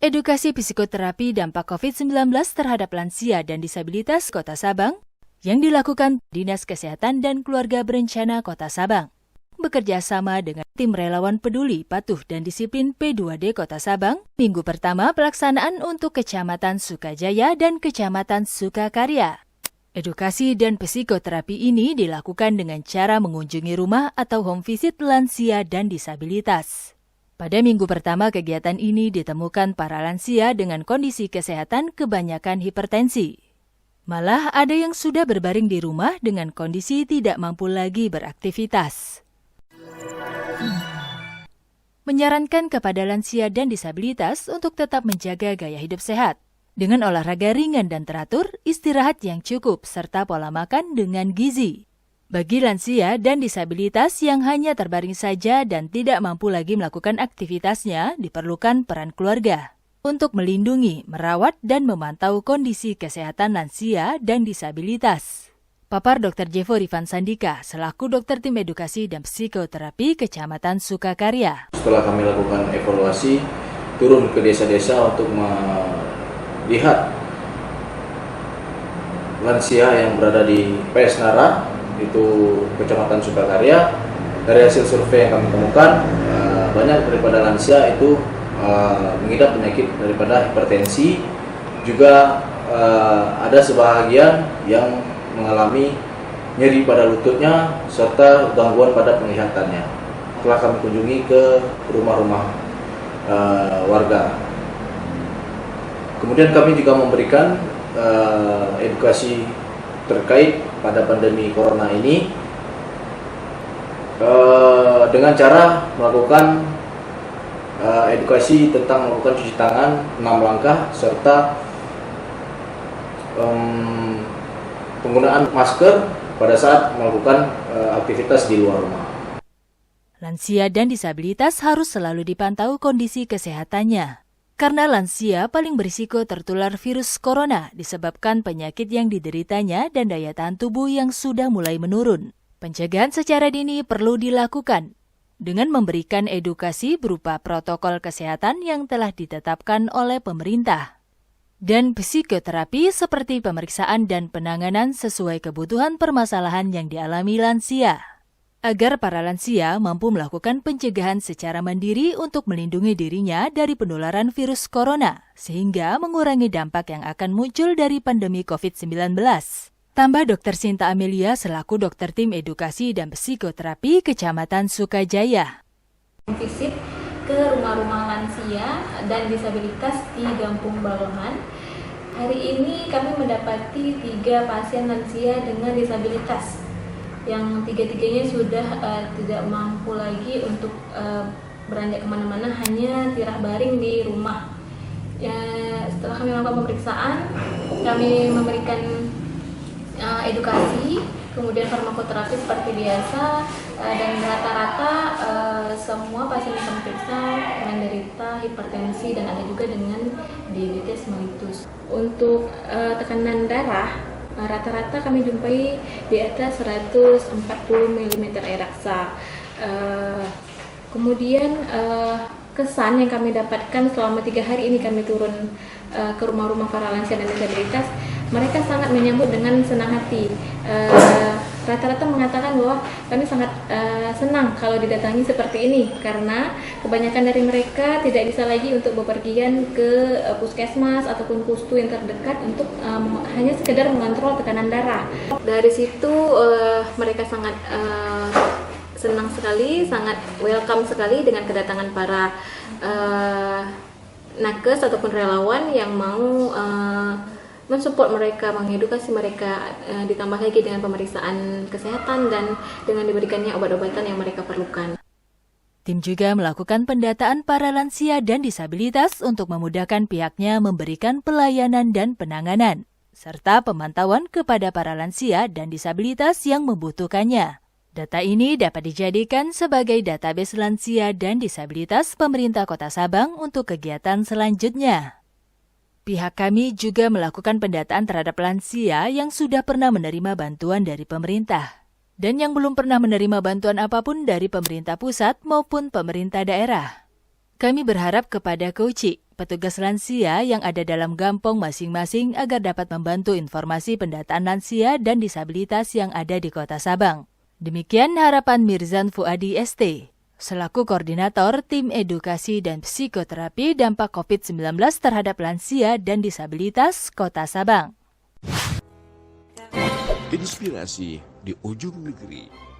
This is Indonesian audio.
Edukasi psikoterapi dampak COVID-19 terhadap lansia dan disabilitas Kota Sabang yang dilakukan Dinas Kesehatan dan Keluarga Berencana Kota Sabang bekerja sama dengan tim relawan peduli, patuh, dan disiplin P2D Kota Sabang, minggu pertama pelaksanaan untuk Kecamatan Sukajaya dan Kecamatan Sukakarya. Edukasi dan psikoterapi ini dilakukan dengan cara mengunjungi rumah atau home visit lansia dan disabilitas. Pada minggu pertama kegiatan ini ditemukan para lansia dengan kondisi kesehatan kebanyakan hipertensi. Malah ada yang sudah berbaring di rumah dengan kondisi tidak mampu lagi beraktivitas. Menyarankan kepada lansia dan disabilitas untuk tetap menjaga gaya hidup sehat dengan olahraga ringan dan teratur, istirahat yang cukup, serta pola makan dengan gizi. Bagi lansia dan disabilitas yang hanya terbaring saja dan tidak mampu lagi melakukan aktivitasnya, diperlukan peran keluarga untuk melindungi, merawat, dan memantau kondisi kesehatan lansia dan disabilitas. Papar Dr. Jevo Rifan Sandika, selaku dokter tim edukasi dan psikoterapi Kecamatan Sukakarya. Setelah kami lakukan evaluasi, turun ke desa-desa untuk melihat lansia yang berada di PS Nara, itu Kecamatan Sukakarya. Dari hasil survei yang kami temukan, banyak daripada lansia itu mengidap penyakit daripada hipertensi, juga ada sebahagian yang mengalami nyeri pada lututnya serta gangguan pada penglihatannya. Telah kami kunjungi ke rumah-rumah warga. Kemudian kami juga memberikan edukasi terkait pada pandemi corona ini dengan cara melakukan edukasi tentang melakukan cuci tangan 6 langkah serta penggunaan masker pada saat melakukan aktivitas di luar rumah. Lansia dan disabilitas harus selalu dipantau kondisi kesehatannya. Karena lansia paling berisiko tertular virus corona disebabkan penyakit yang dideritanya dan daya tahan tubuh yang sudah mulai menurun. Pencegahan secara dini perlu dilakukan dengan memberikan edukasi berupa protokol kesehatan yang telah ditetapkan oleh pemerintah. Dan psikoterapi seperti pemeriksaan dan penanganan sesuai kebutuhan permasalahan yang dialami lansia. Agar para lansia mampu melakukan pencegahan secara mandiri untuk melindungi dirinya dari penularan virus corona, sehingga mengurangi dampak yang akan muncul dari pandemi COVID-19. Tambah Dr. Sinta Amelia selaku dokter tim edukasi dan psikoterapi Kecamatan Sukajaya. Visit ke rumah-rumah lansia dan disabilitas di Gampung Balongan. Hari ini kami mendapati 3 pasien lansia dengan disabilitas yang tiga-tiganya sudah tidak mampu lagi untuk beranjak kemana-mana, hanya tirah baring di rumah. Ya, setelah kami melakukan pemeriksaan, kami memberikan edukasi, kemudian farmakoterapi seperti biasa, dan rata-rata semua pasien yang kami periksa menderita hipertensi dan ada juga dengan diabetes mellitus. Untuk tekanan darah, rata-rata kami jumpai di atas 140 mm air raksa. Kemudian kesan yang kami dapatkan selama 3 hari ini kami turun ke rumah-rumah para lansia dan disabilitas, mereka sangat menyambut dengan senang hati. Rata-rata mengatakan bahwa kami sangat senang kalau didatangi seperti ini karena kebanyakan dari mereka tidak bisa lagi untuk bepergian ke puskesmas ataupun pustu yang terdekat untuk hanya sekedar mengontrol tekanan darah. Dari situ mereka sangat senang sekali, sangat welcome sekali dengan kedatangan para nakes ataupun relawan yang mau mensupport mereka, mengedukasi mereka, ditambah lagi dengan pemeriksaan kesehatan dan dengan diberikannya obat-obatan yang mereka perlukan. Tim juga melakukan pendataan para lansia dan disabilitas untuk memudahkan pihaknya memberikan pelayanan dan penanganan, serta pemantauan kepada para lansia dan disabilitas yang membutuhkannya. Data ini dapat dijadikan sebagai database lansia dan disabilitas pemerintah Kota Sabang untuk kegiatan selanjutnya. Pihak kami juga melakukan pendataan terhadap lansia yang sudah pernah menerima bantuan dari pemerintah dan yang belum pernah menerima bantuan apapun dari pemerintah pusat maupun pemerintah daerah. Kami berharap kepada Koci, petugas lansia yang ada dalam gampong masing-masing agar dapat membantu informasi pendataan lansia dan disabilitas yang ada di Kota Sabang. Demikian harapan Mirzan Fuadi ST, selaku Koordinator Tim Edukasi dan Psikoterapi Dampak COVID-19 terhadap Lansia dan Disabilitas Kota Sabang. Inspirasi di ujung negeri.